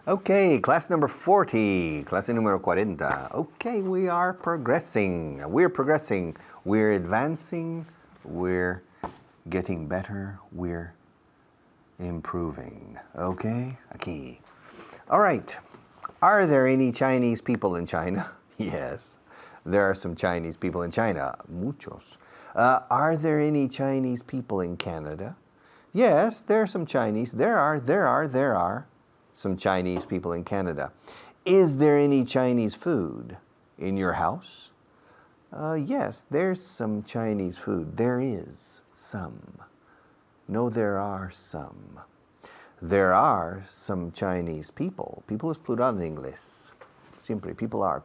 Okay, class number 40, clase número 40. Okay, we are progressing. We're progressing. We're advancing. We're getting better. We're improving. Okay, aquí. All right. Are there any Chinese people in China? Yes, there are some Chinese people in China. Muchos. Are there any Chinese people in Canada? Yes, there are some Chinese. There are some Chinese people in Canada. Is there any Chinese food in your house? Yes, there's some Chinese food. There is some. No, there are some. There are some Chinese people. People es plural en inglés. Siempre, people are.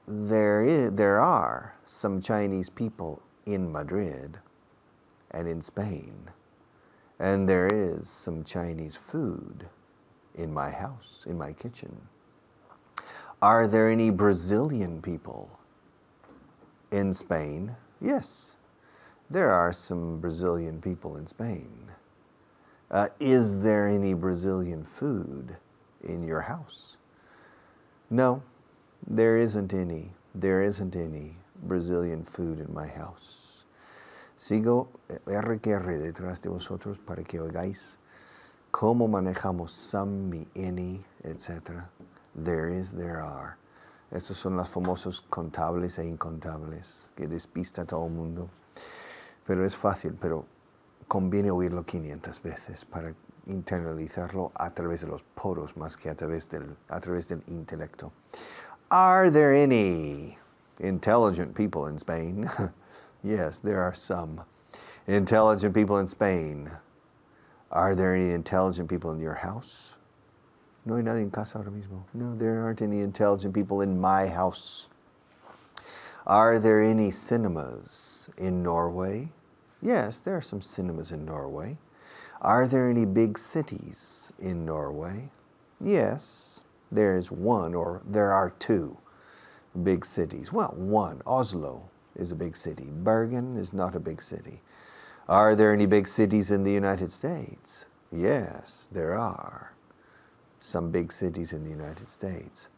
There are some Chinese people in Madrid and in Spain. And there is some Chinese food in my house, in my kitchen. Are there any Brazilian people in Spain? Yes, there are some Brazilian people in Spain. Is there any Brazilian food in your house? No, there isn't any. There isn't any Brazilian food in my house. Sigo RQR detrás de vosotros para que oigáis cómo manejamos some, mi, any, etc. There is, there are. Estos son los famosos contables e incontables que despista a todo el mundo. Pero es fácil, pero conviene oírlo 500 veces para internalizarlo a través de los poros más que a través del intelecto. Are there any intelligent people in Spain? Yes, there are some intelligent people in Spain. Are there any intelligent people in your house? No hay nadie en casa ahora mismo. No, there aren't any intelligent people in my house. Are there any cinemas in Norway? Yes, there are some cinemas in Norway. Are there any big cities in Norway? Yes, there is one, or there are two big cities. Well, one, Oslo, is a big city. Bergen is not a big city. Are there any big cities in the United States? Yes, there are some big cities in the United States.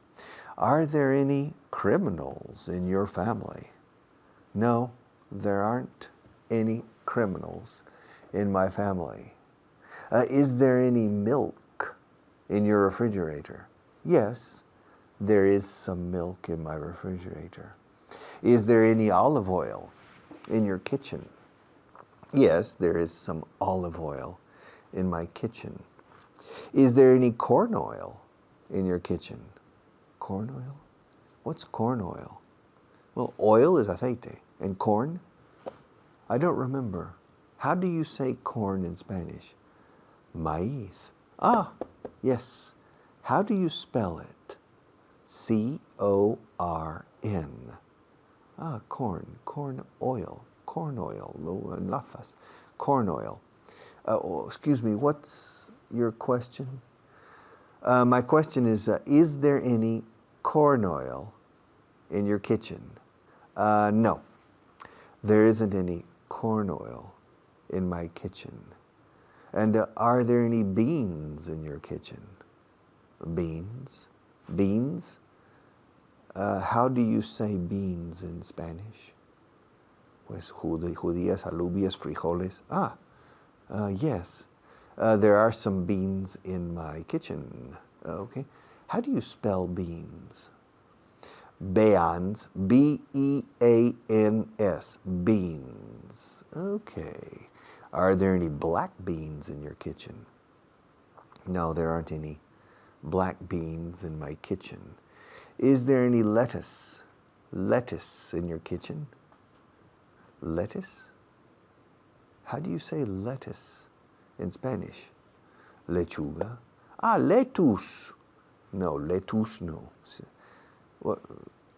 Are there any criminals in your family? No, there aren't any criminals in my family. Is there any milk in your refrigerator? Yes, there is some milk in my refrigerator. Is there any olive oil in your kitchen? Yes, there is some olive oil in my kitchen. Is there any corn oil in your kitchen? Corn oil? What's corn oil? Well, oil is aceite, and corn? I don't remember. How do you say corn in Spanish? Maíz. Ah, yes. How do you spell it? C-O-R-N. Ah, corn oil, lo enlazas, corn oil. Excuse me, what's your question? My question is there any corn oil in your kitchen? No, there isn't any corn oil in my kitchen. And are there any beans in your kitchen? Beans? Beans? How do you say beans in Spanish? Pues judías, alubias, frijoles. Yes. There are some beans in my kitchen. Okay. How do you spell beans? Beans. B-E-A-N-S. Beans. Okay. Are there any black beans in your kitchen? No, there aren't any black beans in my kitchen. Is there any lettuce? Lettuce in your kitchen? Lettuce? How do you say lettuce in Spanish? Lechuga? Ah, lettuce. No, lettuce, no.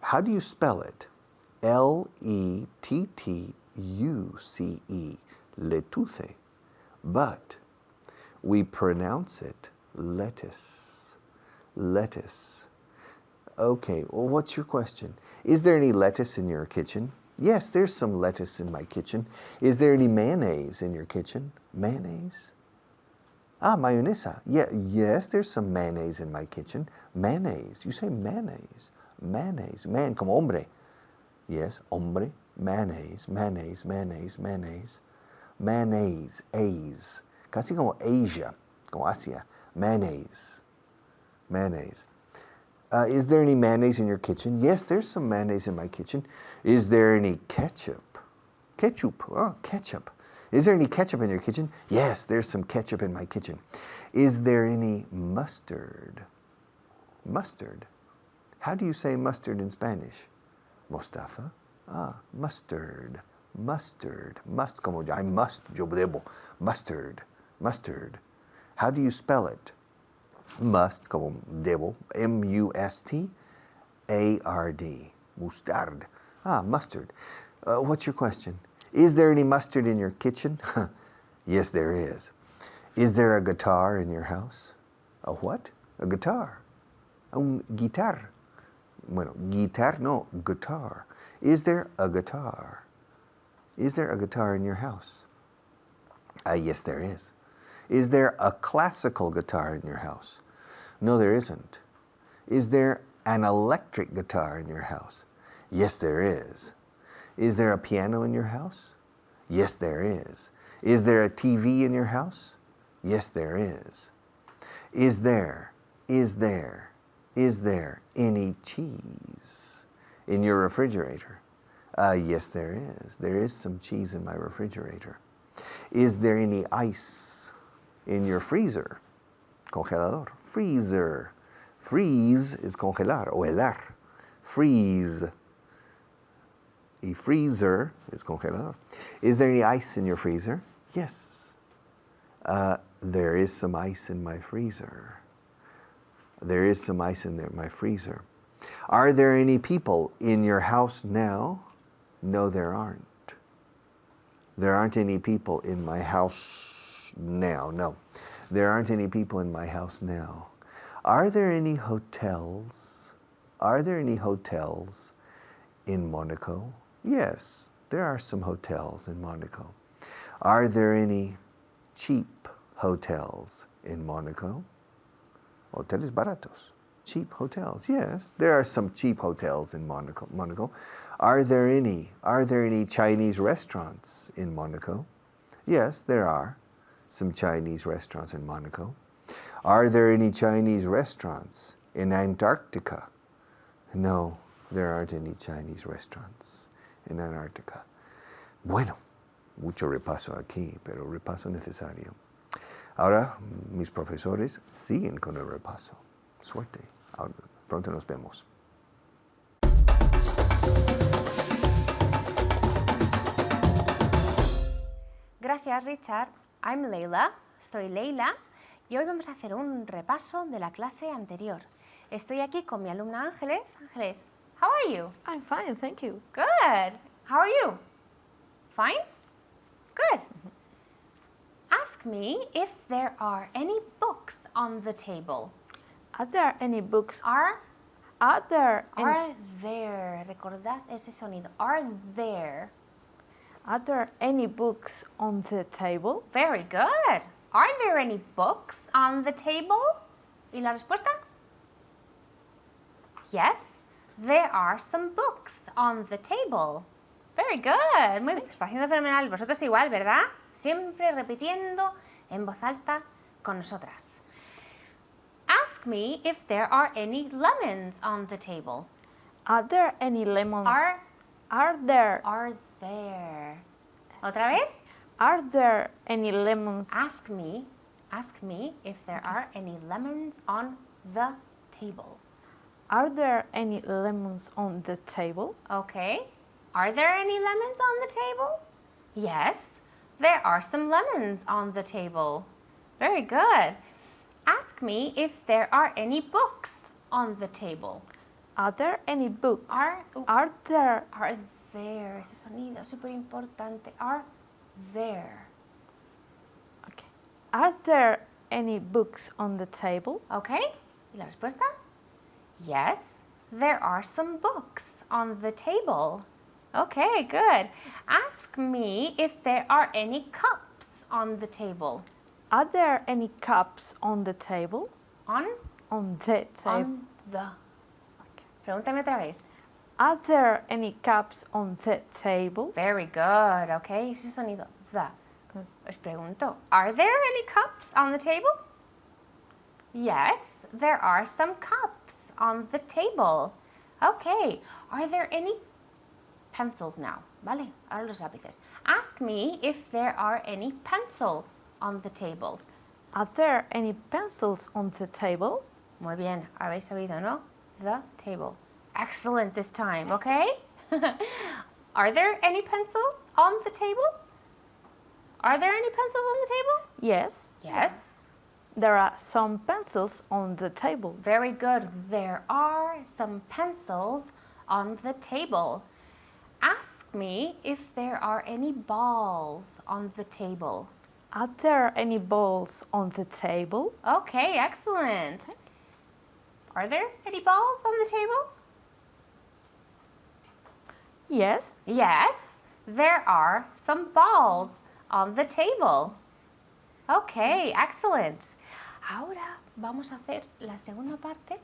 How do you spell it? L-E-T-T-U-C-E. Lettuce. But we pronounce it lettuce. Lettuce. Okay, well, what's your question? Is there any lettuce in your kitchen? Yes, there's some lettuce in my kitchen. Is there any mayonnaise in your kitchen? Mayonnaise? Ah, mayonesa. Yeah, yes, there's some mayonnaise in my kitchen. Mayonnaise. You say mayonnaise. Mayonnaise. Man como hombre. Yes, hombre. Mayonnaise, mayonnaise, mayonnaise, mayonnaise. Mayonnaise. A's. Casi como Asia. Como Asia. Mayonnaise. Mayonnaise. Is there any mayonnaise in your kitchen? Yes, there's some mayonnaise in my kitchen. Is there any ketchup? Ketchup. Oh, ketchup. Is there any ketchup in your kitchen? Yes, there's some ketchup in my kitchen. Is there any mustard? Mustard. How do you say mustard in Spanish? Mostaza. Ah, mustard. Mustard. Must, como I must, yo debo. Mustard. Mustard. How do you spell it? Must, como debo. M-U-S-T-A-R-D. Mustard. Ah, mustard. What's your question? Is there any mustard in your kitchen? Yes, there is. Is there a guitar in your house? A what? A guitar. Un guitar. Bueno, guitar, no, guitar. Is there a guitar? Is there a guitar in your house? Yes, there is. Is there a classical guitar in your house? No, there isn't. Is there an electric guitar in your house? Yes, there is. Is there a piano in your house? Yes, there is. Is there a TV in your house? Yes, there is. Is there any cheese in your refrigerator? Yes, there is. There is some cheese in my refrigerator. Is there any ice in your freezer? Congelador. Freezer. Freeze is congelar o helar. Freeze. A freezer is congelador. Is there any ice in your freezer? Yes. There is some ice in my freezer. There is some ice in my freezer. Are there any people in your house now? No, there aren't. There aren't any people in my house now. No. There aren't any people in my house now. Are there any hotels? Are there any hotels in Monaco? Yes, there are some hotels in Monaco. Are there any cheap hotels in Monaco? Hoteles baratos. Cheap hotels. Yes, there are some cheap hotels in Monaco. Are there any Chinese restaurants in Monaco? Yes, there are some Chinese restaurants in Monaco. Are there any Chinese restaurants in Antarctica? No, there aren't any Chinese restaurants en Antarctica. Bueno, mucho repaso aquí, pero repaso necesario. Ahora mis profesores siguen con el repaso. Suerte. Ahora, pronto nos vemos. Gracias, Richard. I'm Leila. Soy Leila y hoy vamos a hacer un repaso de la clase anterior. Estoy aquí con mi alumna Ángeles. Ángeles, how are you? I'm fine, thank you. Good. How are you? Fine? Good. Ask me if there are any books on the table. Are there any books? Are there recordad ese sonido. Are there any books on the table? Very good. Are there any books on the table? ¿Y la respuesta? Yes, there are some books on the table. Very good. Muy bien, está haciendo fenomenal. Vosotros igual, ¿verdad? Siempre repitiendo en voz alta con nosotras. Ask me if there are any lemons on the table. Are there any lemons? Are there. ¿Otra vez? Are there any lemons? Ask me if there are any lemons on the table. Are there any lemons on the table? Okay. Are there any lemons on the table? Yes, there are some lemons on the table. Very good. Ask me if there are any books on the table. Are there any books? Are there? Ese sonido súper importante. Are there. Okay. Are there any books on the table? Okay. ¿Y la respuesta? Yes, there are some books on the table. Okay, good. Ask me if there are any cups on the table. Are there any cups on the table? On, On the table. on the. Pregúntame otra vez. Are there any cups on the table? Very good, okay. Ese sonido, the. Os pregunto, are there any cups on the table? Yes, there are some cups on the table. Okay, are there any pencils now? Vale, ahora los lápices. Ask me if there are any pencils on the table. Are there any pencils on the table? Muy bien, habéis oído, ¿no? The table. Excellent this time, okay? Are there any pencils on the table? Are there any pencils on the table? Yes. Yes. There are some pencils on the table. Very good. There are some pencils on the table. Ask me if there are any balls on the table. Are there any balls on the table? Okay, excellent. Are there any balls on the table? Yes. Yes, there are some balls on the table. Okay, excellent. Ahora vamos a hacer la segunda parte,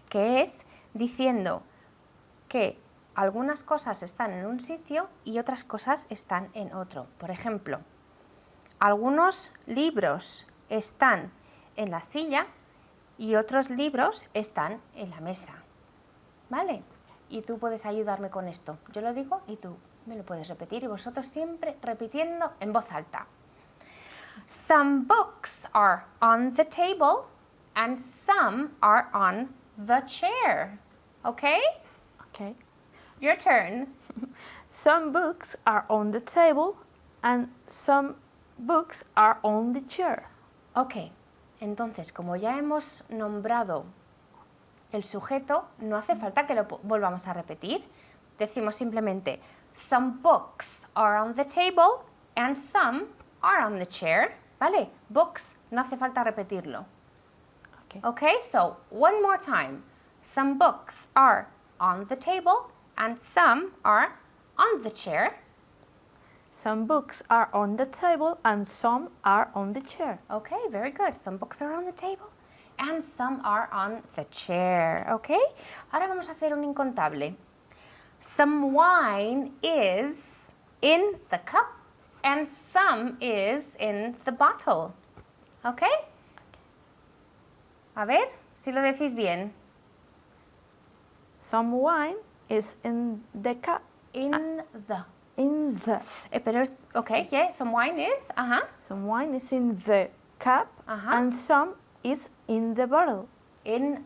que es diciendo que algunas cosas están en un sitio y otras cosas están en otro. Por ejemplo, algunos libros están en la silla y otros libros están en la mesa. ¿Vale? Y tú puedes ayudarme con esto. Yo lo digo y tú me lo puedes repetir y vosotros siempre repitiendo en voz alta. Some books are on the table and some are on the chair. Okay? Okay. Your turn. Some books are on the table and some books are on the chair. Ok, entonces como ya hemos nombrado el sujeto, no hace falta que lo volvamos a repetir. Decimos simplemente, some books are on the table and some are on the chair. ¿Vale? Books, no hace falta repetirlo. Okay. Okay, so one more time. Some books are on the table and some are on the chair. Some books are on the table and some are on the chair. Okay, very good. Some books are on the table and some are on the chair. Okay, ahora vamos a hacer un incontable. Some wine is in the cup and some is in the bottle. Okay? A ver si lo decís bien. Some wine is in the cup. In the. Pero es, okay, yeah, some wine is, Some wine is in the cup and some is in the bottle. in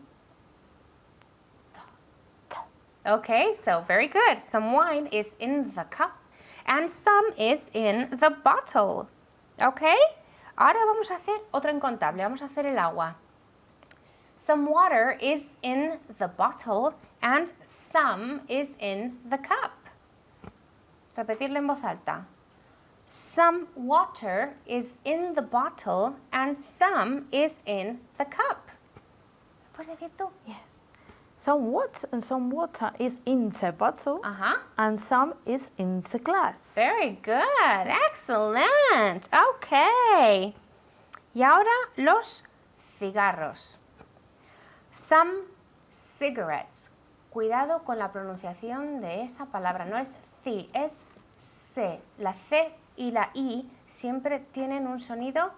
the. Okay, so very good. Some wine is in the cup and some is in the bottle. Okay? Ahora vamos a hacer otro incontable. Vamos a hacer el agua. Some water is in the bottle and some is in the cup. Repetirlo en voz alta. Some water is in the bottle and some is in the cup. ¿Puedes decir tú? Yes. Some water is in the bottle and some is in the glass. Very good. Excellent. Okay. Y ahora los cigarros. Some cigarettes. Cuidado con la pronunciación de esa palabra. No es ci, es C. La C y la I siempre tienen un sonido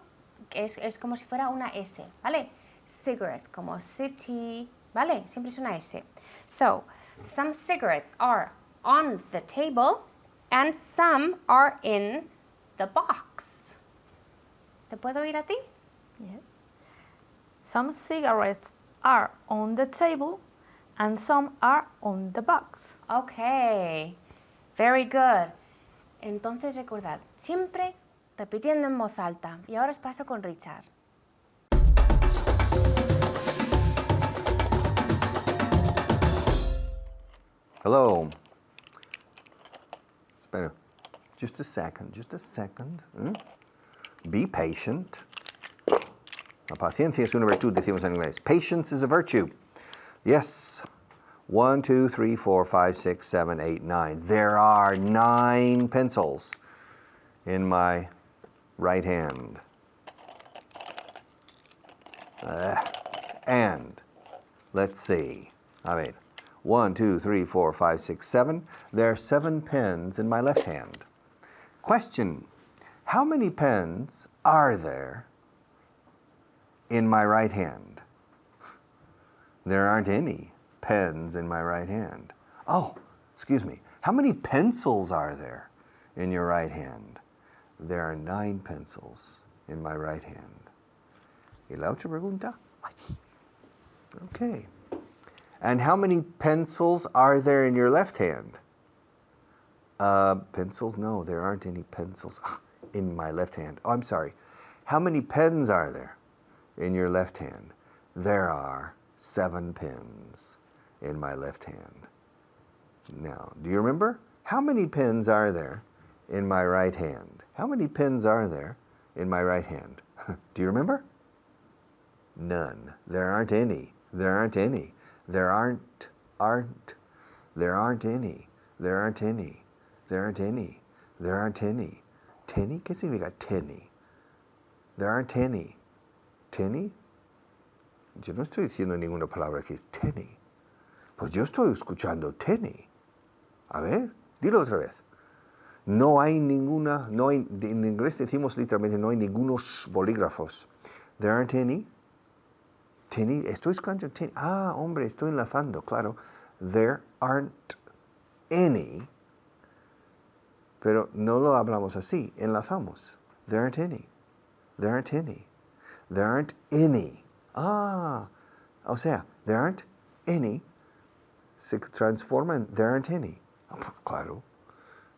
que es como si fuera una S, ¿vale? Cigarettes, como city, ¿vale? Siempre es una S. So, some cigarettes are on the table and some are in the box. ¿Te puedo oír a ti? Yes. Some cigarettes are on the table and some are on the box. Okay. Very good. Entonces recordad, siempre repitiendo en voz alta. Y ahora os paso con Richard. Hello. Espera. Just a second. Be patient. La paciencia es una virtud, decimos en inglés. Patience is a virtue. Yes. 1, 2, 3, 4, 5, 6, 7, 8, 9. There are 9 pencils in my right hand? And let's see. A ver. 1, 2, 3, 4, 5, 6, 7. There are 7 pens in my left hand. Question. How many pens are there in my right hand? There aren't any pens in my right hand. Oh, excuse me. How many pencils are there in your right hand? There are 9 pencils in my right hand. ¿Y la otra pregunta? Okay. And how many pencils are there in your left hand? Pencils? No, there aren't any pencils in my left hand. Oh, I'm sorry. How many pens are there in your left hand? There are 7 pens in my left hand. Now, do you remember? How many pens are there in my right hand? How many pens are there in my right hand? Do you remember? None. There aren't any. There aren't any. There aren't any. There aren't any. There aren't any. There aren't any. ¿Tenny? ¿Qué significa tenny? There aren't any. ¿Tenny? Yo no estoy diciendo ninguna palabra que es tenny. Pues yo estoy escuchando tenny. A ver, dilo otra vez. No hay ninguna, no hay, en inglés decimos literalmente no hay ningunos bolígrafos. There aren't any. Tenny, estoy escuchando tenny. Ah, hombre, estoy enlazando, claro. There aren't any. Pero no lo hablamos así, enlazamos. There aren't any. There aren't any. There aren't any. Ah, o sea, there aren't any se transforma en there aren't any. Claro,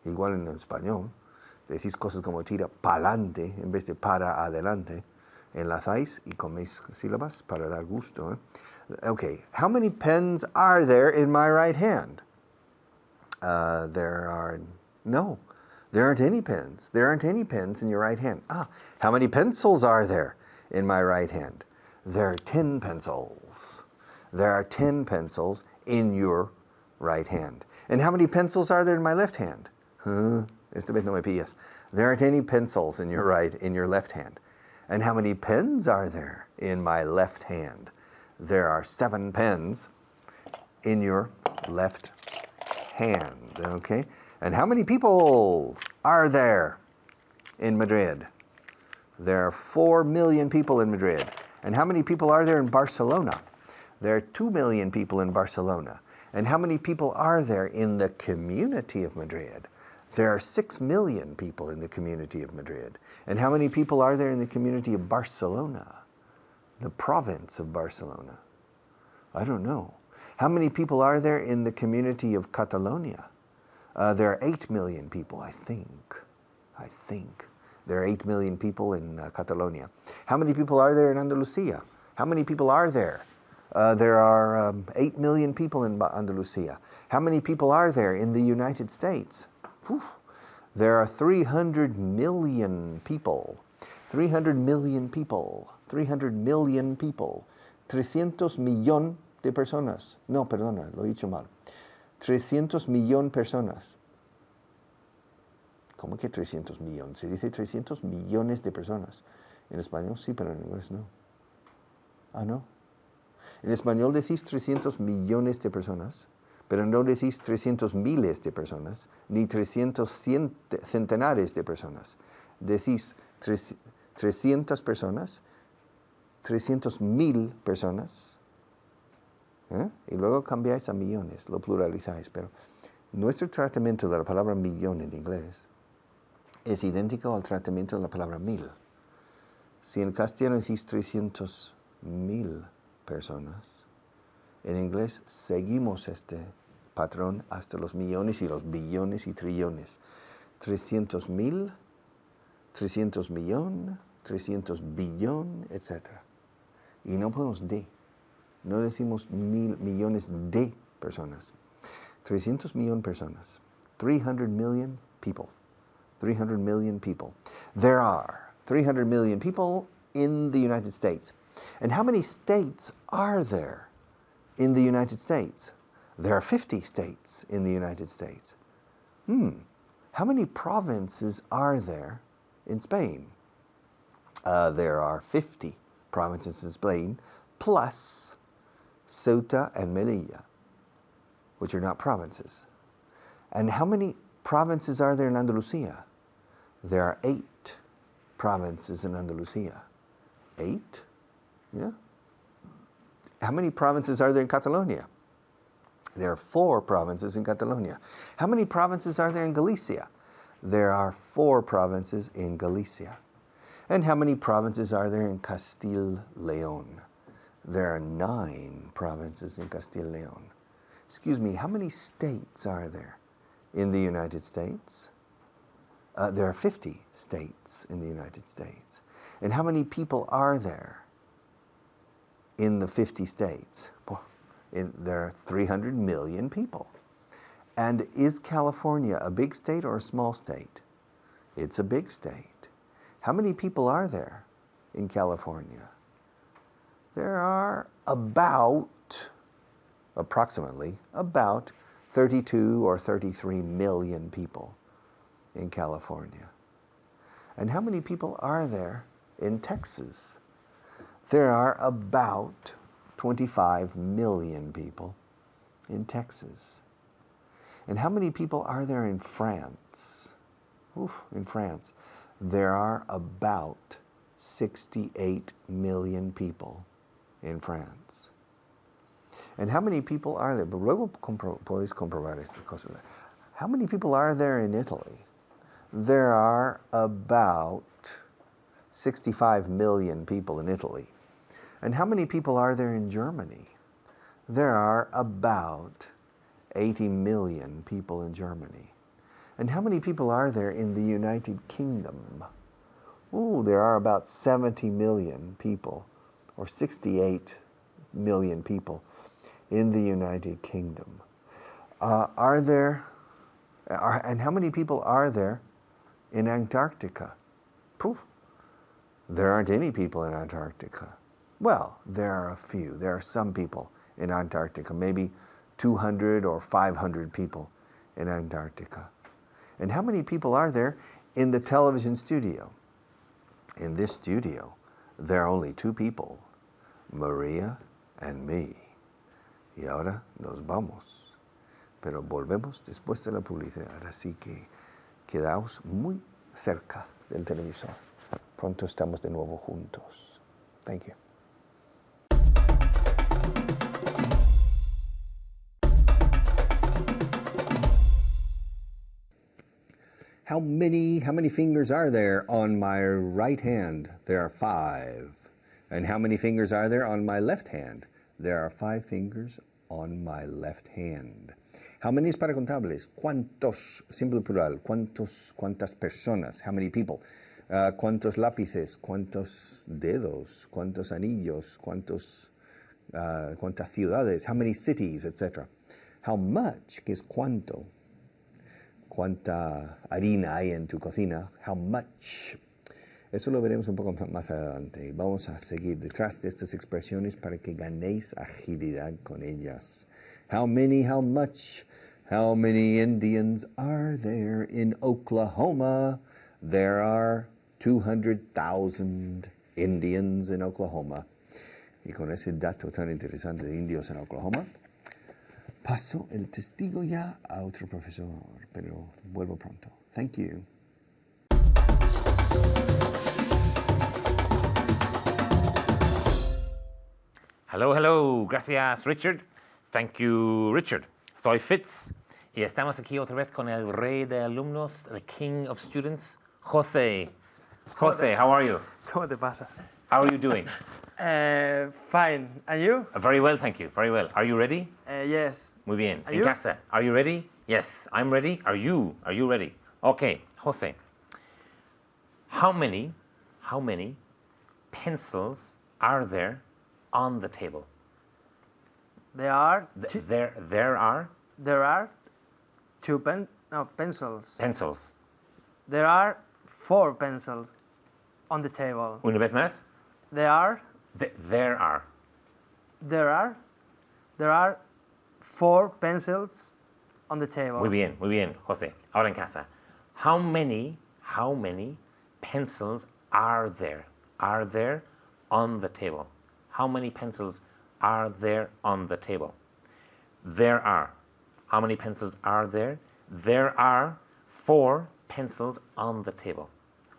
igual en español, decís cosas como tira pa'lante en vez de para adelante. Enlazáis y coméis sílabas para dar gusto. Okay, how many pens are there in my right hand? There aren't any pens. There aren't any pens in your right hand. Ah, how many pencils are there in my right hand? There are 10 pencils. There are 10 pencils in your right hand. And how many pencils are there in my left hand? Esta vez no me pillas. There aren't any pencils in your left hand. And how many pens are there in my left hand? There are 7 pens in your left hand, okay? And how many people are there in Madrid? There are 4 million people in Madrid. And how many people are there in Barcelona? There are 2 million people in Barcelona. And how many people are there in the community of Madrid? There are 6 million people in the community of Madrid. And how many people are there in the community of Barcelona? The province of Barcelona? I don't know. How many people are there in the community of Catalonia? There are 8 million people, I think. There are 8 million people in Catalonia. How many people are there in Andalusia? How many people are there? There are 8 million people in Andalusia. How many people are there in the United States? There are 300 million people. 300 million people. 300 million people. 300 millón de personas. No, perdona, lo he dicho mal. 300 millón personas. ¿Cómo que 300 millones? Se dice 300 millones de personas. En español sí, pero en inglés no. Ah, no. En español decís 300 millones de personas, pero no decís 300 miles de personas, ni 300 centenares de personas. Decís 300 personas, 300 mil personas, y luego cambiáis a millones, lo pluralizáis. Pero nuestro tratamiento de la palabra millón en inglés es idéntico al tratamiento de la palabra mil. Si en castellano decís 300 mil personas, en inglés seguimos este patrón hasta los millones y los billones y trillones. 300 mil, 300 millón, 300 billón, etc. Y no podemos no decimos millones de personas. 300 million personas. 300 million people. 300 million people. There are 300 million people in the United States. And how many states are there in the United States? There are 50 states in the United States. How many provinces are there in Spain? There are 50 provinces in Spain, plus Ceuta and Melilla, which are not provinces. And how many provinces are there in Andalusia? There are 8 provinces in Andalusia. 8? Yeah. How many provinces are there in Catalonia? There are 4 provinces in Catalonia. How many provinces are there in Galicia? There are 4 provinces in Galicia. And how many provinces are there in Castile-León? There are 9 provinces in Castile-León. Excuse me, how many states are there in the United States? There are 50 states in the United States. And how many people are there in the 50 states? There are 300 million people. And is California a big state or a small state? It's a big state. How many people are there in California? There are approximately about 32 or 33 million people in California. And how many people are there in Texas? There are about 25 million people in Texas. And how many people are there in France? In France, there are about 68 million people in France. And how many people are there? But luego podéis comprobar estas cosas. How many people are there in Italy? There are about 65 million people in Italy. And how many people are there in Germany? There are about 80 million people in Germany. And how many people are there in the United Kingdom? There are about 70 million people, or 68 million people in the United Kingdom. And how many people are there in Antarctica? There aren't any people in Antarctica. Well, there are a few. There are some people in Antarctica, maybe 200 or 500 people in Antarctica. And how many people are there in the television studio? In this studio, there are only 2 people, Maria and me. Y ahora nos vamos. Pero volvemos después de la publicidad, así que quedaos muy cerca del televisor. Pronto estamos de nuevo juntos. Thank you. How many fingers are there on my right hand? There are 5. And how many fingers are there on my left hand? There are 5 fingers on my left hand. How many es para contables? ¿Cuántos? Simple plural. ¿Cuántos? ¿Cuántas personas? How many people? ¿Cuántos lápices? ¿Cuántos dedos? ¿Cuántos anillos? ¿Cuántas ciudades? How many cities, etc. How much, que es cuánto. ¿Cuánta harina hay en tu cocina? How much? Eso lo veremos un poco más adelante. Vamos a seguir detrás de estas expresiones para que ganéis agilidad con ellas. How many, how much? How many Indians are there in Oklahoma? There are 200,000 Indians in Oklahoma. Y con ese dato tan interesante de indios en Oklahoma, paso el testigo ya a otro profesor, pero vuelvo pronto. Thank you. Hello, hello. Gracias, Richard. Thank you, Richard. Soy Fitz y estamos aquí otra vez con el rey de alumnos, the king of students, Jose. Jose, how are you? ¿Cómo te pasa? How are you doing? Fine. And you? Very well, thank you. Very well. Are you ready? Yes. Muy bien. Are En you? casa. Are you ready? Yes, I'm ready. Are you ready? Okay, Jose. How many pencils are there on the table? There are There are 2 pencils. pencils. There are 4 pencils on the table. Una vez más. There are There there are 4 pencils on the table. Muy bien, José. Ahora en casa. How many pencils are there? Are there on the table? How many pencils are there on the table? There are. How many pencils are there? There are 4 pencils on the table.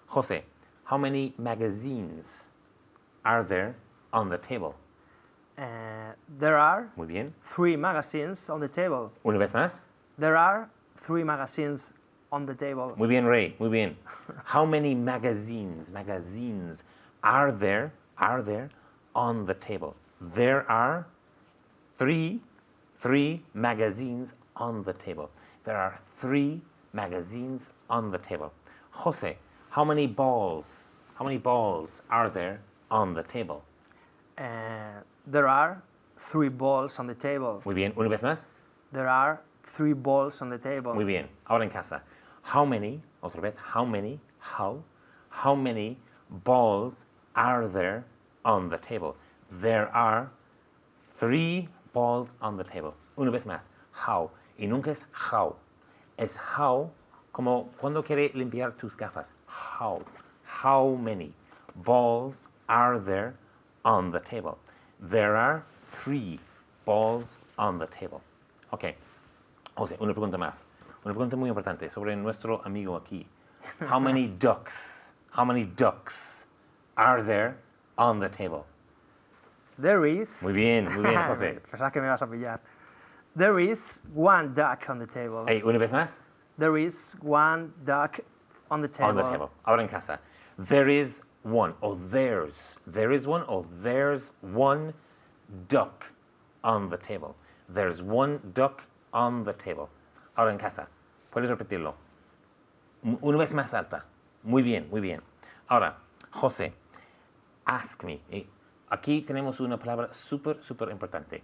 Jose, how many magazines are there on the table? There are Muy bien. 3 magazines on the table. Una vez más. There are 3 magazines on the table. Muy bien, Ray. Muy bien. How many magazines are there on the table? There are 3 magazines on the table. There are 3 magazines on the table. Jose, how many balls are there on the table? There are 3 balls on the table. Muy bien. Una vez más. There are 3 balls on the table. Muy bien. Ahora en casa. How many balls are there on the table? There are 3 balls on the table. Una vez más. How. Y nunca es how. Es how como cuando quiere limpiar tus gafas. How. How many balls are there on the table? There are 3 balls on the table. Ok. José, una pregunta más. Una pregunta muy importante sobre nuestro amigo aquí. How many ducks are there on the table? There is. Muy bien, José. Pensaba que me vas a pillar. There is 1 duck on the table. Hey, una vez más. There is 1 duck on the table. On the table. Ahora en casa. There is one, or there's. There is one, or there's 1 duck on the table. There's 1 duck on the table. Ahora en casa. Puedes repetirlo. Una vez más alta. Muy bien, muy bien. Ahora, José, ask me. Aquí tenemos una palabra súper importante.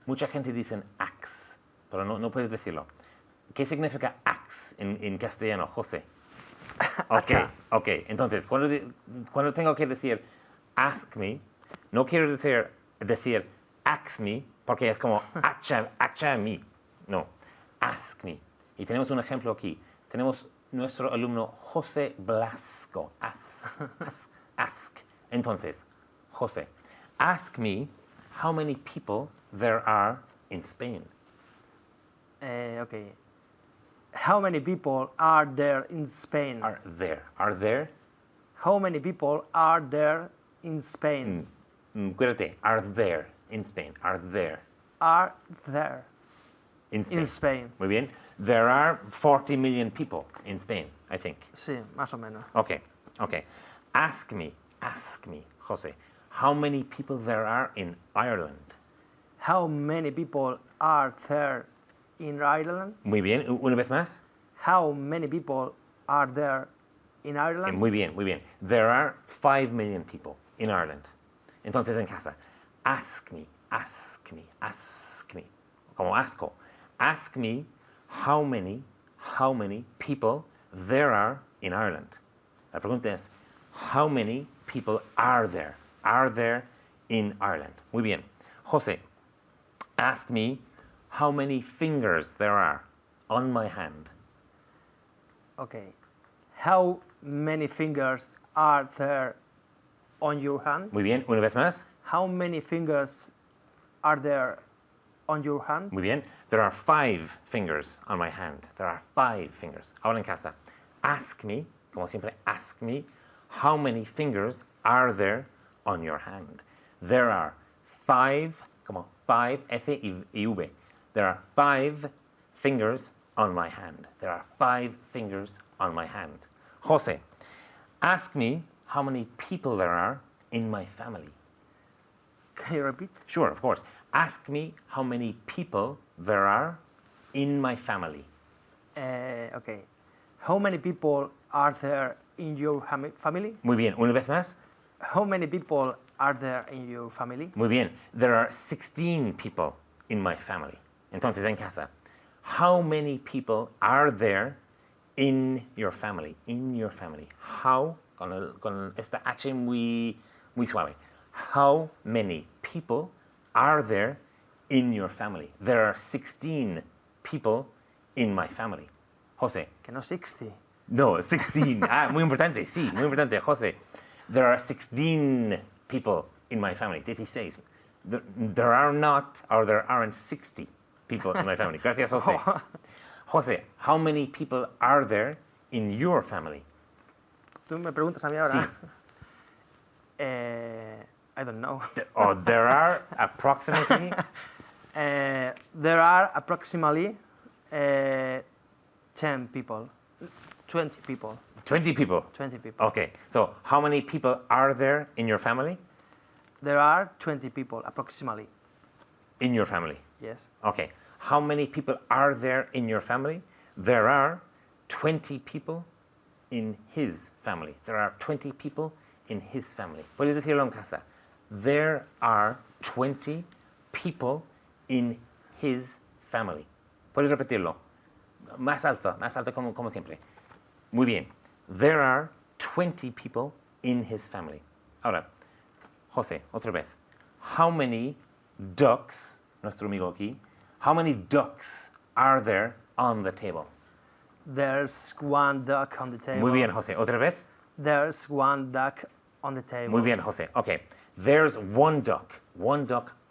Mucha gente dice axe, pero no puedes decirlo. ¿Qué significa axe en castellano, José? Ok. Entonces, cuando tengo que decir ask me, no quiero decir ask me, porque es como acha me. No, ask me. Y tenemos un ejemplo aquí. Tenemos nuestro alumno José Blasco. Ask. Entonces, José, ask me how many people there are in Spain. Okay. How many people are there in Spain? Are there? How many people are there in Spain? Cuídate. Are there in Spain? Are there Are there in Spain? in Spain? Muy bien. There are 40 million people in Spain, I think. Sí, más o menos. Okay. Ask me, José, how many people there are in Ireland? How many people are there in Ireland? Muy bien. Una vez más. How many people are there in Ireland? Muy bien. There are 5 million people in Ireland. Entonces en casa, ask me. Como asco. Ask me how many people there are in Ireland. La pregunta es, how many people are there in Ireland? Muy bien. José, ask me how many fingers there are on my hand. Okay. How many fingers are there on your hand? Muy bien. Una vez más. How many fingers are there on your hand? Muy bien. There are 5 fingers on my hand. There are 5 fingers. Ahora en casa. Ask me, como siempre, ask me, how many fingers are there on your hand? There are 5, F y V. There are 5 fingers on my hand. There are 5 fingers on my hand. José, ask me how many people there are in my family. Can you repeat? Sure, of course. Ask me how many people there are in my family. Okay. How many people are there in your family? Muy bien. Una vez más. How many people are there in your family? Muy bien. There are 16 people in my family. Entonces, en casa. How many people are there in your family? In your family. How, con esta H muy suave. How many people are there in your family? There are 16 people in my family. José. Que no 60. No, 16. Muy importante, sí, muy importante, José. There are 16 people in my family. 16. There are not, or there aren't 60 people in my family. Gracias, José. José, how many people are there in your family? Tú me preguntas a mí ahora. Sí. I don't know. Or there are approximately There are approximately 10 people, 20 people, 20 people. 20 people. Okay, so how many people are there in your family? There are 20 people approximately. In your family. Yes. Okay. How many people are there in your family? There are 20 people in his family. There are 20 people in his family. Puedes decirlo en casa. There are 20 people in his family. Puedes repetirlo. Más alto como siempre. Muy bien. There are 20 people in his family. Ahora, José, otra vez. How many ducks, nuestro amigo aquí, how many ducks are there on the table? There's one duck on the table. Muy bien, José. Otra vez. There's one duck on the table. Muy bien, José. Okay. There's one duck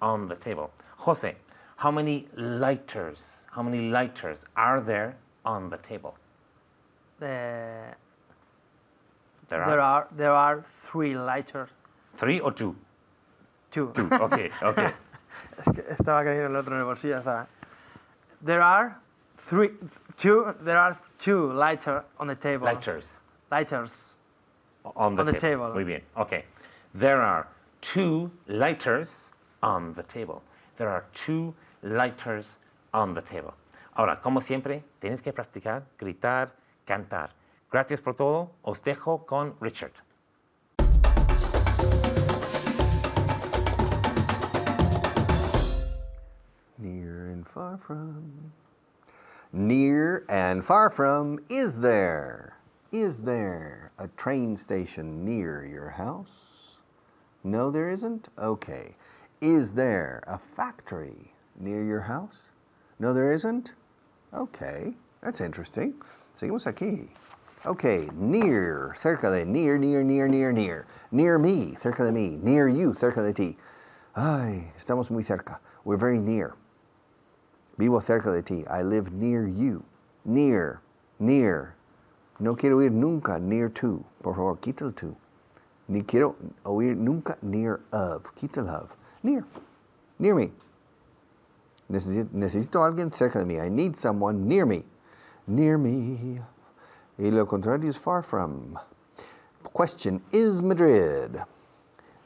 on the table. José, how many lighters are there on the table? There There are 3 lighters. 3 or 2? 2. 2. Okay, okay. Es que estaba cayendo el otro en el bolsillo. Estaba. There are 2 lighters on the table. Lighters Lighters. on the On the table. table. Muy bien. Okay. There are 2 lighters on the table. There are 2 lighters on the table. Ahora, como siempre, tienes que practicar, gritar, cantar. Gracias por todo. Os dejo con Richard. Near and far from. Near and far from, is there? Is there a train station near your house? No, there isn't? Okay. Is there a factory near your house? No, there isn't? Okay, that's interesting. Seguimos aquí. Okay, near, cerca de, near. Near me, cerca de mí. Near you, cerca de ti. Ay, estamos muy cerca. We're very near. Vivo cerca de ti. I live near you. Near. No quiero ir nunca near to. Por favor, quita el to. Ni quiero oír nunca near of. Quita el of. Near. Near me. Necesito a alguien cerca de mí. I need someone near me. Near me. Y lo contrario is far from. Question, is Madrid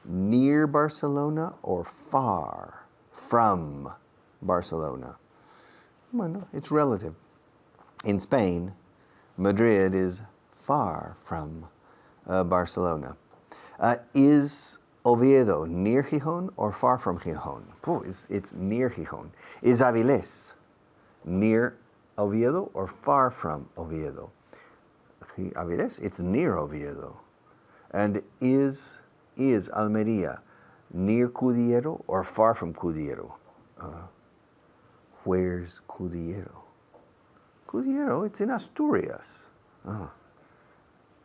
near Barcelona or far from Barcelona? Bueno, it's relative. In Spain, Madrid is far from Barcelona. Is Oviedo near Gijón or far from Gijón? It's near Gijón. Is Avilés near Oviedo or far from Oviedo? Avilés, it's near Oviedo. And is Almería near Cudiero or far from Cudiero? Where's Cudiero? Cudiero, it's in Asturias.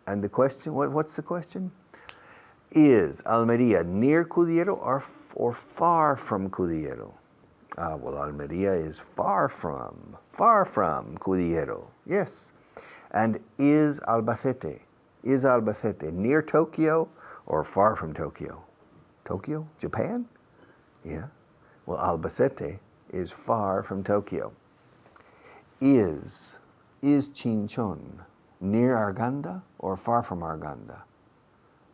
And the question, what's the question? Is Almería near Cudiero or far from Cudiero? Well, Almería is far from Cudiero. Yes. And is Albacete near Tokyo or far from Tokyo? Tokyo, Japan? Yeah. Well, Albacete is far from Tokyo. Is Chinchón near Arganda or far from Arganda?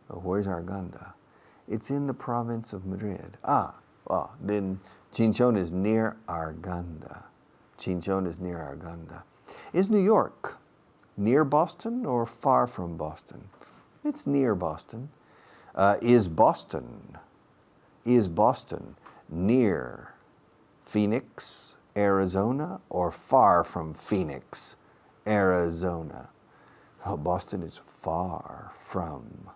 Well, where's Arganda? It's in the province of Madrid. Then Chinchón is near Arganda. Chinchón is near Arganda. Is New York near Boston or far from Boston? It's near Boston. Is Boston near Phoenix, Arizona, or far from Phoenix, Arizona? Oh, Boston is far from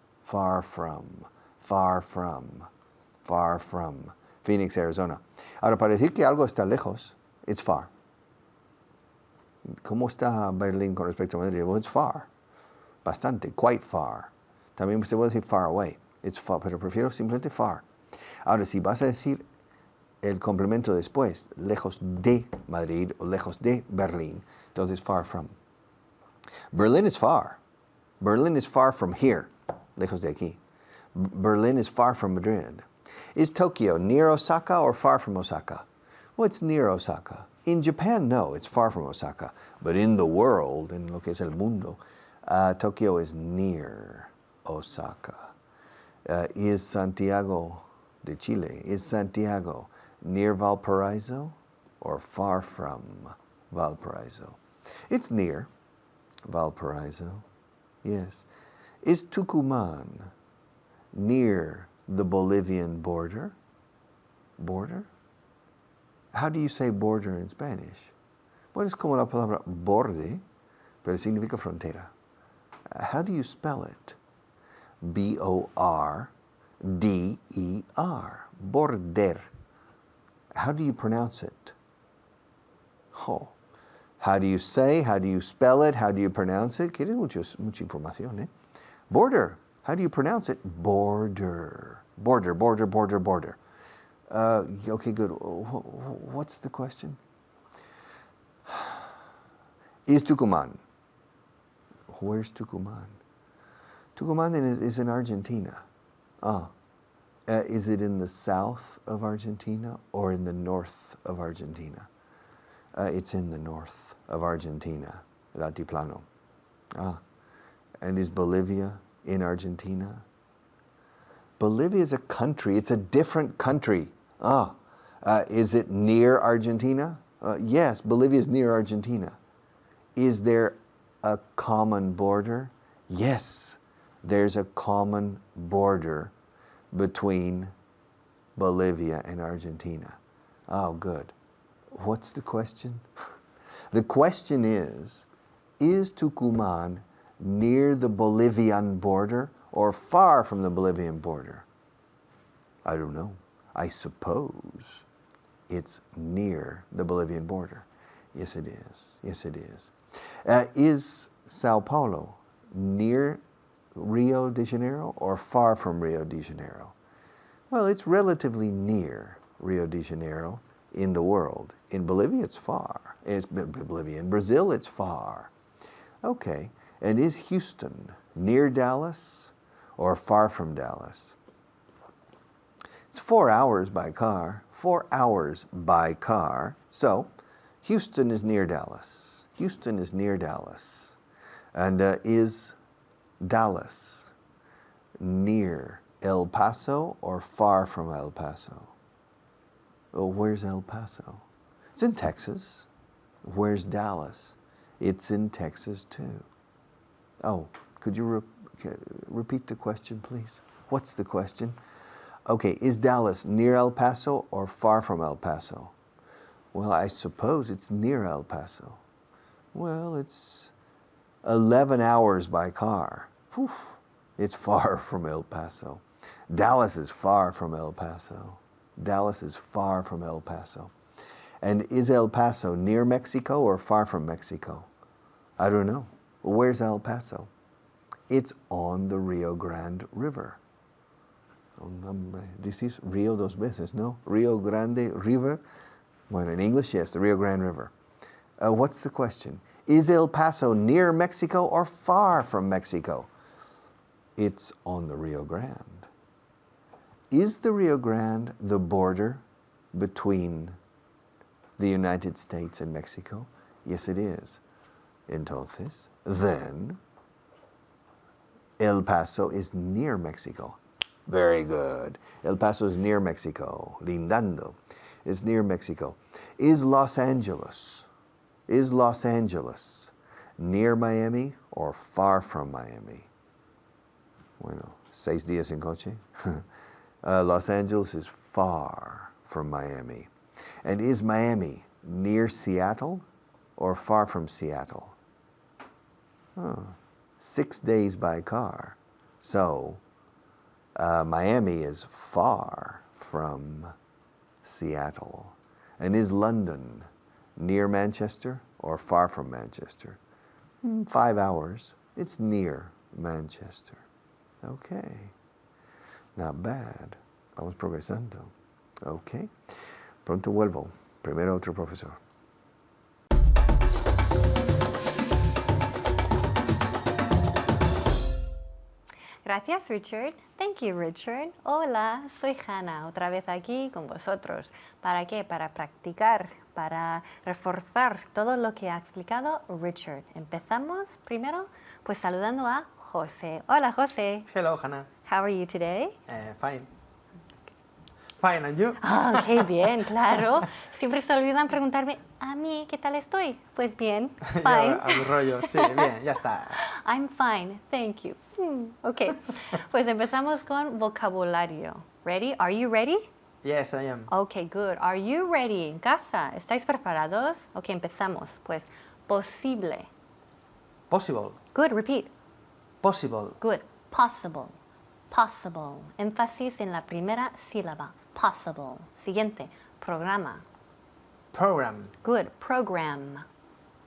Phoenix, Arizona. Ahora, para decir que algo está lejos, it's far. ¿Cómo está Berlín con respecto a Madrid? Well, it's far. bastante, quite far. También se puede decir far away. It's far, pero prefiero simplemente far. Ahora, si vas a decir el complemento después, lejos de Madrid o lejos de Berlín, entonces far from. Berlin is far. Berlin is far from here, lejos de aquí. Berlin is far from Madrid. Is Tokyo near Osaka or far from Osaka? Well, it's near Osaka. In Japan, no, it's far from Osaka. But in the world, en lo que es el mundo, Tokyo is near Osaka. Is Santiago de Chile, is Santiago near Valparaiso or far from Valparaiso? It's near Valparaiso, yes. Is Tucumán near the Bolivian border? Border? How do you say border in Spanish? Bueno, es como la palabra borde, pero significa frontera. How do you spell it? B-O-R-D-E-R, border. How do you pronounce it? Oh. How do you say? How do you spell it? How do you pronounce it? ¿Quieres mucha información, eh? Border. How do you pronounce it? Border. Border, border, border, border. Okay, good. What's the question? Is Tucumán? Where's Tucumán? Tucumán is in Argentina. Is it in the south of Argentina or in the north of Argentina? It's in the north of Argentina, el altiplano. And is Bolivia in Argentina? Bolivia is a country. It's a different country. Is it near Argentina? Yes, Bolivia is near Argentina. Is there a common border? Yes, there's a common border between Bolivia and Argentina. Oh, good. What's the question? The question is Tucumán near the Bolivian border or far from the Bolivian border? I don't know. I suppose it's near the Bolivian border. Yes, it is. Yes, it is. Is Sao Paulo near Rio de Janeiro or far from Rio de Janeiro? Well, it's relatively near Rio de Janeiro in the world. In Bolivia, it's far. In Brazil, it's far. Okay. And is Houston near Dallas or far from Dallas? It's 4 hours by car. 4 hours by car. So, Houston is near Dallas. Houston is near Dallas. And is Dallas near El Paso or far from El Paso? Oh, where's El Paso? It's in Texas. Where's Dallas? It's in Texas too. Oh, could you repeat the question, please? What's the question? Okay, is Dallas near El Paso or far from El Paso? Well, I suppose it's near El Paso. Well, it's 11 hours by car. Whew, it's far from El Paso. Dallas is far from El Paso. Dallas is far from El Paso. And is El Paso near Mexico or far from Mexico? I don't know. Where's El Paso? It's on the Rio Grande River. This is Rio dos veces, no? Rio Grande River. Well, in English, yes, the Rio Grande River. What's the question? Is El Paso near Mexico or far from Mexico? It's on the Rio Grande. Is the Rio Grande the border between the United States and Mexico? Yes, it is. Entonces, then, El Paso is near Mexico. Very good. El Paso is near Mexico. Lindando. It's near Mexico. Is Los Angeles near Miami or far from Miami? Bueno, 6 días en coche. Los Angeles is far from Miami. And is Miami near Seattle or far from Seattle? 6 days by car. So, Miami is far from Seattle. And is London near Manchester or far from Manchester? 5 hours. It's near Manchester. Okay. Not bad. Vamos progresando. Okay. Pronto vuelvo. Primero otro profesor. Gracias, Richard. Thank you, Richard. Hola, soy Hannah, otra vez aquí con vosotros. ¿Para qué? Para practicar, para reforzar todo lo que ha explicado Richard. Empezamos primero, pues saludando a José. Hola, José. Hello, Hannah. How are you today? Fine. Fine, and you? Ah, qué bien, claro. Siempre se olvidan preguntarme, a mí, ¿qué tal estoy? Pues bien, Yo, fine. a mi rollo, sí, bien, ya está. I'm fine, thank you. Ok, pues empezamos con vocabulario. Ready? Are you ready? Yes, I am. Ok, good. Are you ready? En casa, ¿estáis preparados? Ok, empezamos. Pues, posible. Possible. Good, repeat. Possible. Good. Possible. Possible. Énfasis en la primera sílaba. Possible. Siguiente. Programa. Program. Good. Program.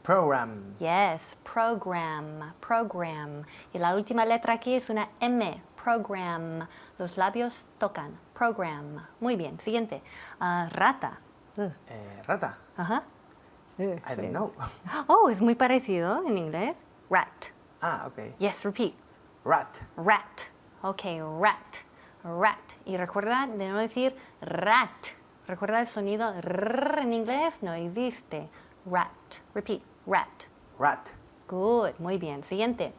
Program. Yes, program, program. Y la última letra aquí es una M, program. Los labios tocan, program. Muy bien, siguiente. Rata. Rata. Ajá. I don't know. Oh, es muy parecido en inglés. Rat. Ah, ok. Yes, repeat. Rat. Rat. Ok, rat. Rat. Y recuerda de no decir rat. Recuerda el sonido R en inglés no existe. Rat. Repeat. Rat. Rat. Good, muy bien. Siguiente.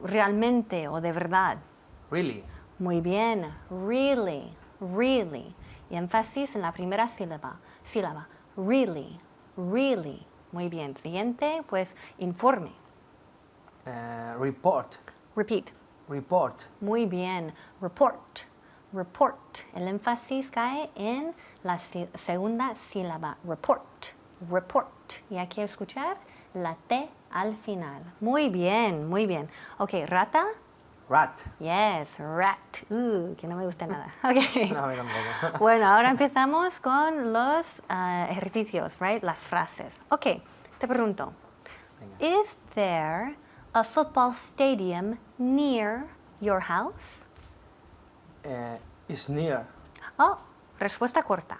Realmente o de verdad. Really. Muy bien. Really, really. Y énfasis en la primera sílaba. Really, really. Muy bien. Siguiente, pues informe. Report. Repeat. Report. Muy bien. Report. Report. El énfasis cae en la segunda sílaba. Report. Report. Y aquí escuchar la T al final. Muy bien, muy bien. Ok, rata. Rat. Yes, rat. Que no me gusta nada. Ok. No, a mí tampoco. Bueno, ahora empezamos con los ejercicios, right? Las frases. Ok, te pregunto. Venga. Is there a football stadium near your house? Is near. Oh, respuesta corta.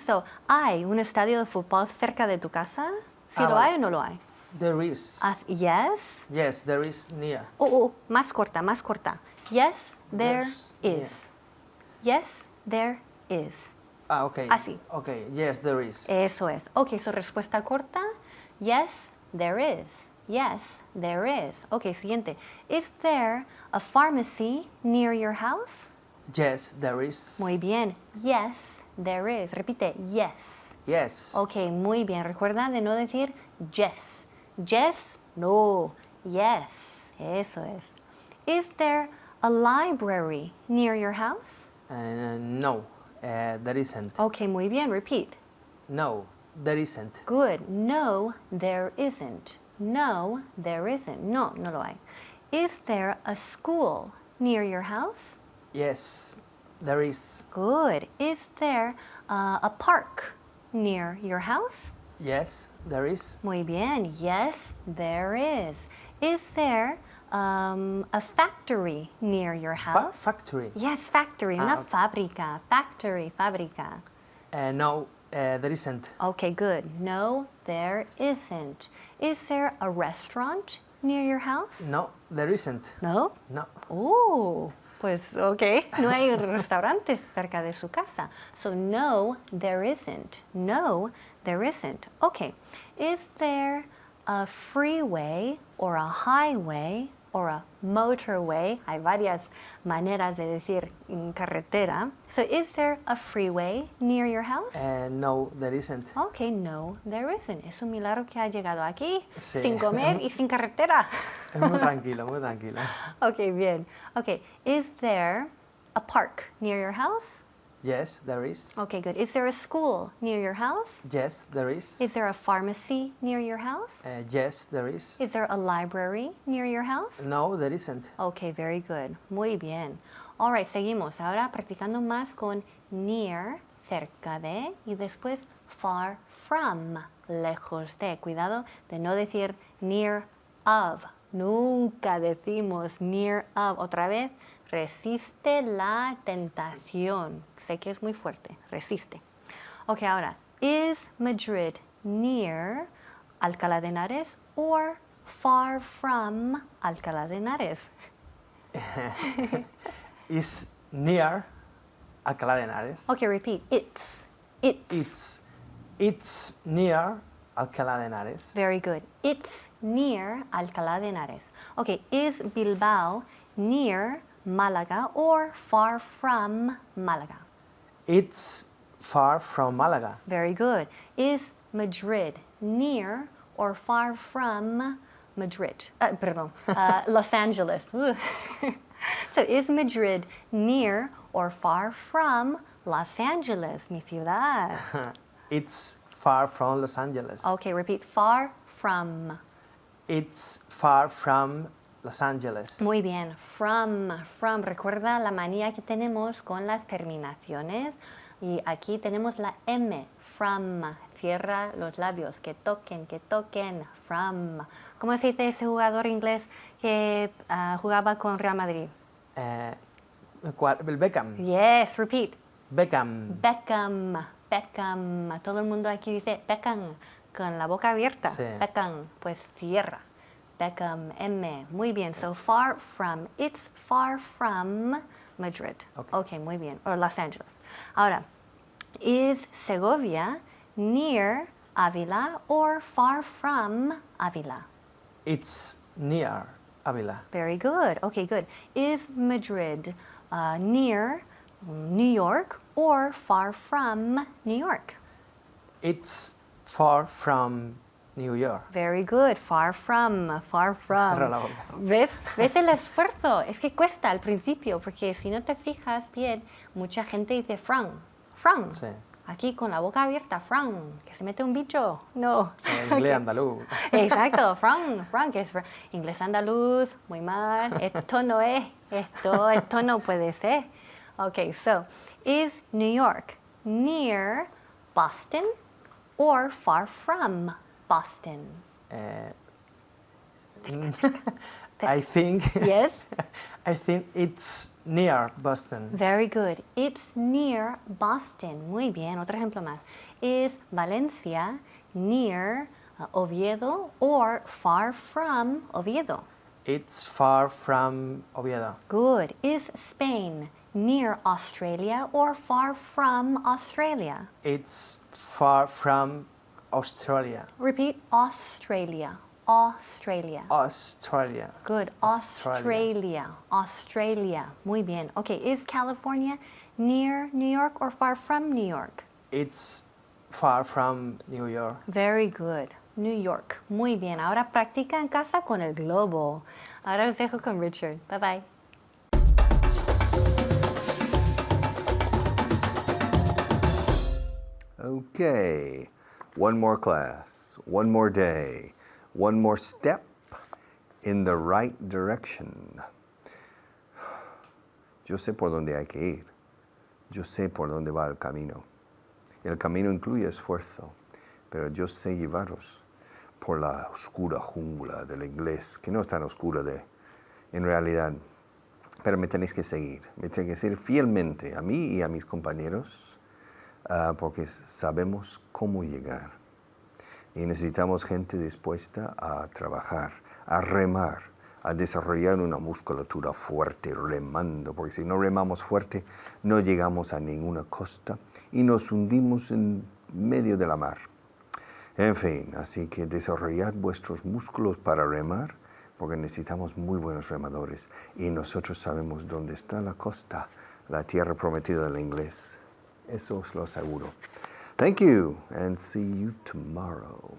So, ¿hay un estadio de fútbol cerca de tu casa? ¿Sí lo vale. hay o no lo hay? There is. Yes. Yes, there is near. Más corta, más corta. Yes, there There's is. Yes, there is. Ah, ok. Así. Ok, yes, there is. Eso es. Ok, so respuesta corta. Yes, there is. Yes, there is. Ok, siguiente. Is there a pharmacy near your house? Yes, there is. Muy bien. Yes, there is. Repite, yes. Yes. Ok, muy bien. Recuerda de no decir yes. Yes, no. Yes. Eso es. Is there a library near your house? No, there isn't. Ok, muy bien. Repeat. No, there isn't. Good. No, there isn't. No, there isn't. No, no lo hay. Is there a school near your house? Yes, there is. Good. Is there a park near your house? Yes, there is. Muy bien. Yes, there is. Is there a factory near your house? Factory. Yes, factory. Una okay. fábrica. Factory, fábrica. No, there isn't. Okay, good. No, there isn't. Is there a restaurant near your house? No, there isn't. No. No. Pues ok, no hay restaurantes cerca de su casa. So no, there isn't. No, there isn't. Okay. Is there a freeway or a highway or a motorway? Hay varias maneras de decir carretera. So is there a freeway near your house? No, there isn't. Okay, no, there isn't. Es un milagro que ha llegado aquí Sí. sin comer y sin carretera. Es muy tranquilo, muy tranquilo. Okay, bien. Okay, is there a park near your house? Yes, there is. Okay, good. Is there a school near your house? Yes, there is. Is there a pharmacy near your house? Yes, there is. Is there a library near your house? No, there isn't. Okay, very good. Muy bien. All right, seguimos. Ahora practicando más con near, cerca de, y después far from, lejos de. Cuidado de no decir near of. Nunca decimos near of. Otra vez, resiste la tentación. Sé que es muy fuerte. Resiste. Ok, ahora, is Madrid near Alcalá de Henares or far from Alcalá de Henares? Is near Alcalá de Henares. Okay, repeat. It's. It's near Alcalá de Henares. Very good. It's near Alcalá de Henares. Okay, is Bilbao near Málaga or far from Málaga? It's far from Málaga. Very good. Is Madrid near or far from Madrid? Los Angeles. So is Madrid near or far from Los Angeles, mi ciudad? It's far from Los Angeles. Okay, repeat. Far from. It's far from Los Angeles. Muy bien. From. Recuerda la manía que tenemos con las terminaciones. Y aquí tenemos la M. From. Cierra los labios. Que toquen. From. ¿Cómo se dice ese jugador inglés que jugaba con Real Madrid? Beckham. Yes, repeat. Beckham. Beckham. Todo el mundo aquí dice Beckham con la boca abierta. Sí. Beckham, pues cierra. Beckham, M. Muy bien. So far from. It's far from Madrid. Okay, muy bien. Or Los Angeles. Ahora, is Segovia near Ávila or far from Ávila? It's near Ávila. Very good. Okay, good. Is Madrid near New York or far from New York? It's far from New York. Very good. Far from. Cierra la boca. ¿Ves el esfuerzo? Es que cuesta al principio, porque si no te fijas bien, mucha gente dice from. Sí. Aquí con la boca abierta, from. ¿Que se mete un bicho? No. En inglés andaluz. Exacto, from, que es inglés andaluz, muy mal. Esto no es, esto no puede ser. Okay, so, is New York near Boston or far from Boston? I think. Yes? I think it's near Boston. Very good. It's near Boston. Muy bien. Otro ejemplo más. Is Valencia near Oviedo or far from Oviedo? It's far from Oviedo. Good. Is Spain near Australia or far from Australia? It's far from Australia. Repeat. Australia. Australia. Good. Australia. Muy bien. Okay. Is California near New York or far from New York? It's far from New York. Very good. New York. Muy bien. Ahora practica en casa con el globo. Ahora os dejo con Richard. Bye bye. Okay, one more class, one more day, one more step in the right direction. Yo sé por dónde hay que ir. Yo sé por dónde va el camino. El camino incluye esfuerzo, pero yo sé llevaros por la oscura jungla del inglés, que no es tan oscura en realidad, pero me tenéis que seguir fielmente a mí y a mis compañeros, porque sabemos cómo llegar. Y necesitamos gente dispuesta a trabajar, a remar, a desarrollar una musculatura fuerte remando, porque si no remamos fuerte no llegamos a ninguna costa y nos hundimos en medio de la mar. En fin, así que desarrollad vuestros músculos para remar, porque necesitamos muy buenos remadores y nosotros sabemos dónde está la costa, la tierra prometida del inglés. Eso os lo aseguro. Thank you and see you tomorrow.